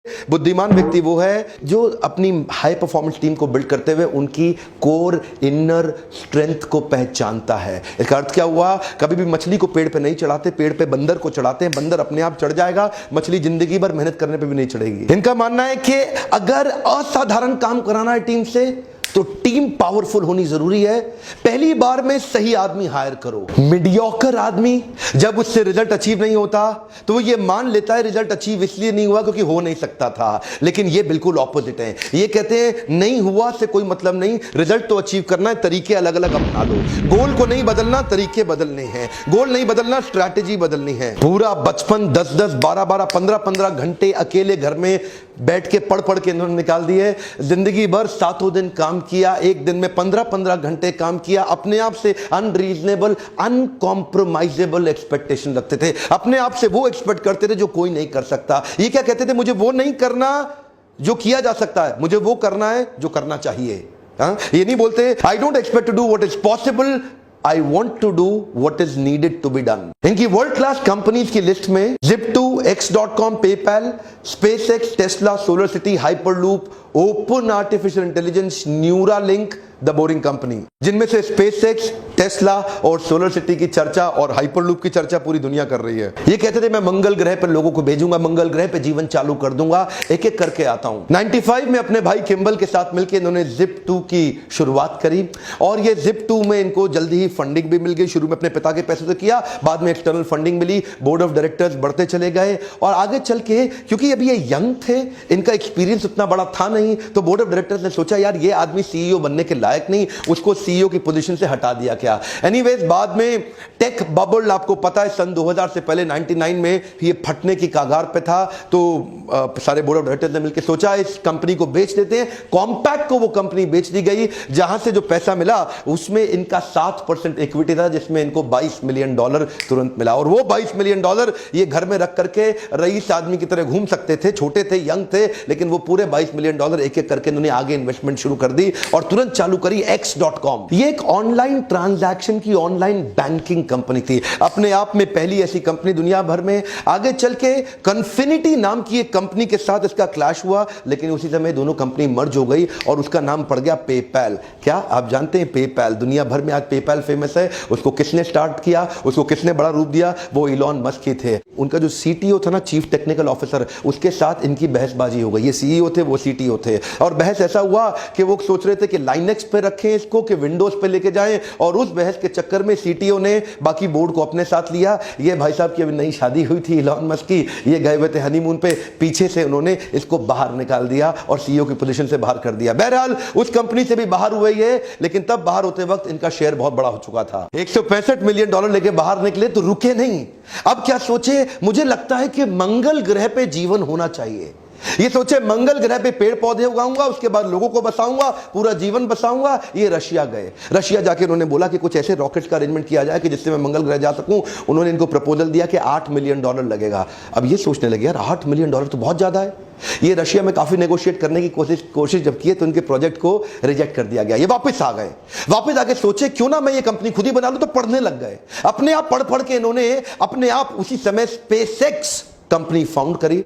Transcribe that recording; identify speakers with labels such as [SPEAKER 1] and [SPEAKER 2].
[SPEAKER 1] बुद्धिमान व्यक्ति वो है जो अपनी हाई परफॉर्मेंस टीम को बिल्ड करते हुए उनकी कोर इनर स्ट्रेंथ को पहचानता है। इसका अर्थ क्या हुआ? कभी भी मछली को पेड़ पे नहीं चढ़ाते, पेड़ पे बंदर को चढ़ाते हैं। बंदर अपने आप चढ़ जाएगा, मछली जिंदगी भर मेहनत करने पे भी नहीं चढ़ेगी। इनका मानना है कि अगर असाधारण काम कराना है टीम से तो टीम पावरफुल होनी जरूरी है। पहली बार में सही आदमी हायर करो। मीडियोकर आदमी जब उससे रिजल्ट अचीव नहीं होता तो वो ये मान लेता है रिजल्ट अचीव इसलिए नहीं हुआ क्योंकि हो नहीं सकता था, लेकिन ये बिल्कुल ऑपोजिट है। ये कहते हैं नहीं हुआ से कोई मतलब नहीं, रिजल्ट तो अचीव करना है, तरीके अलग अलग अपना लो। गोल को नहीं बदलना, तरीके बदलने हैं। गोल नहीं बदलना, स्ट्रैटेजी बदलनी है। पूरा बचपन 10-10, 12-12, 15-15 घंटे अकेले घर में बैठ के पढ़ के इन्होंने निकाल दिए। जिंदगी भर 7 दिन काम किया, एक दिन में 15-15 घंटे काम किया। अपने आप से अनरीजनेबल, अनकॉम्प्रोमाइजेबल एक्सपेक्टेशन रखते थे। अपने आप से वो एक्सपेक्ट करते थे जो कोई नहीं कर सकता। ये क्या कहते थे? मुझे वो नहीं करना जो किया जा सकता है, मुझे वो करना है जो करना चाहिए। ये नहीं बोलते I don't expect to do what is possible, I want to do what is needed to be done। इनकी वर्ल्ड क्लास कंपनीज की लिस्ट में Zip2, X.com, PayPal, SpaceX, Tesla, SolarCity, Hyperloop, open artificial intelligence, Neuralink, the boring company, जिनमें से SpaceX, Tesla और solar city की चर्चा और hyperloop की चर्चा पूरी दुनिया कर रही है। ये कहते थे मैं मंगल ग्रह पर लोगों को भेजूंगा, मंगल ग्रह पे जीवन चालू कर दूंगा, एक एक करके आता हूं। 95 में अपने भाई किम्बल के साथ मिलकर इन्होंने Zip2 की शुरुआत करी और ये Zip2 में इनको जल्दी ही फंडिंग भी मिल गई। शुरू में अपने पिता के पैसे से किया, बाद में एक्सटर्नल फंडिंग मिली, बोर्ड ऑफ डायरेक्टर्स बढ़ते चले गए और आगे चल के क्योंकि अभी ये यंग थे, इनका एक्सपीरियंस उतना बड़ा था नहीं, तो बोर्ड ऑफ डायरेक्टर्स ने सोचा यार ये आदमी सीईओ बनने के लायक नहीं, उसको सीईओ की पोजीशन से हटा दिया क्या। एनीवेज बाद में टेक बबल, आपको पता है सन 2000 से पहले 99 में ये फटने की कगार पे था, तो सारे बोर्ड ऑफ डायरेक्टर्स ने मिलकर सोचा इस कंपनी को बेच देते हैं। कॉम्पैक्ट को वो कंपनी बेच दी गई, जहां से जो पैसा मिला उसमें इनका 7% इक्विटी था, जिसमें इनको $22 मिलियन तुरंत मिला। और वो $22 मिलियन ये घर में रख करके रईस आदमी की तरह घूम सकते थे, छोटे थे, यंग थे, लेकिन वो पूरे $22 मिलियन एक एक करके उन्होंने आगे इन्वेस्टमेंट शुरू कर दी और तुरंत चालू करी X.com। ये एक ऑनलाइन ट्रांजैक्शन की ऑनलाइन बैंकिंग कंपनी थी, अपने आप में पहली ऐसी कंपनी दुनिया भर में। आगे चल के कन्फिनिटी नाम की एक कंपनी के साथ इसका क्लैश हुआ, लेकिन उसी समय दोनों कंपनी मर्ज हो गई और उसका नाम पड़ गया पेपैल। क्या आप जानते हैं पेपैल? दुनिया भर में आज पेपैल फेमस है। उसको किसने स्टार्ट किया, उसको किसने बड़ा रूप दिया? वो इलॉन मस्क ही थे। उनका जो सीटीओ था ना, चीफ टेक्निकल ऑफिसर, उसके साथ इनकी बहसबाजी हो गई। ये सीईओ थे, वो सीटीओ थे, और बहस ऐसा हुआ कि वो सोच रहे थे कि लाइनेक्स पे रखें इसको कि विंडोज पे लेके जाएं, और उस बहस के चक्कर में सीटीओ ने बाकी बोर्ड को अपने साथ लिया। ये भाई साहब की अभी नई शादी हुई थी इलॉन मस्क की, ये गए हुए थे हनीमून पे, पीछे से उन्होंने इसको बाहर निकाल दिया और सीईओ की पोजीशन से बाहर कर दिया। बहरहाल उस कंपनी से भी बाहर हुए ये, लेकिन तब बाहर होते वक्त इनका शेयर बहुत बड़ा हो चुका था। $165 मिलियन लेके बाहर निकले तो रुके नहीं। अब क्या सोचे? मुझे लगता है कि मंगल ग्रह पे जीवन होना चाहिए। ये सोचे मंगल ग्रह पे पेड़ पौधे उगाऊंगा, उसके बाद लोगों को बसाऊंगा, पूरा जीवन बसाऊंगा। ये रशिया गए। रशिया जाके उन्होंने बोला कि कुछ ऐसे रॉकेट्स का अरेंजमेंट किया जाए कि जिससे मैं मंगल ग्रह जा सकूं। उन्होंने इनको प्रपोजल दिया कि $8 मिलियन लगेगा। अब ये सोचने लगे यार $8 मिलियन तो बहुत ज्यादा है। ये रशिया में काफी नेगोशिएट करने की कोशिश जब की तो उनके प्रोजेक्ट को रिजेक्ट कर दिया गया। ये वापस आ गए। वापस आके सोचे क्यों ना मैं ये कंपनी खुद ही बना लूं, तो पढ़ने लग गए। अपने आप पढ़ के इन्होंने अपने आप उसी समय स्पेसएक्स कंपनी फाउंड करी।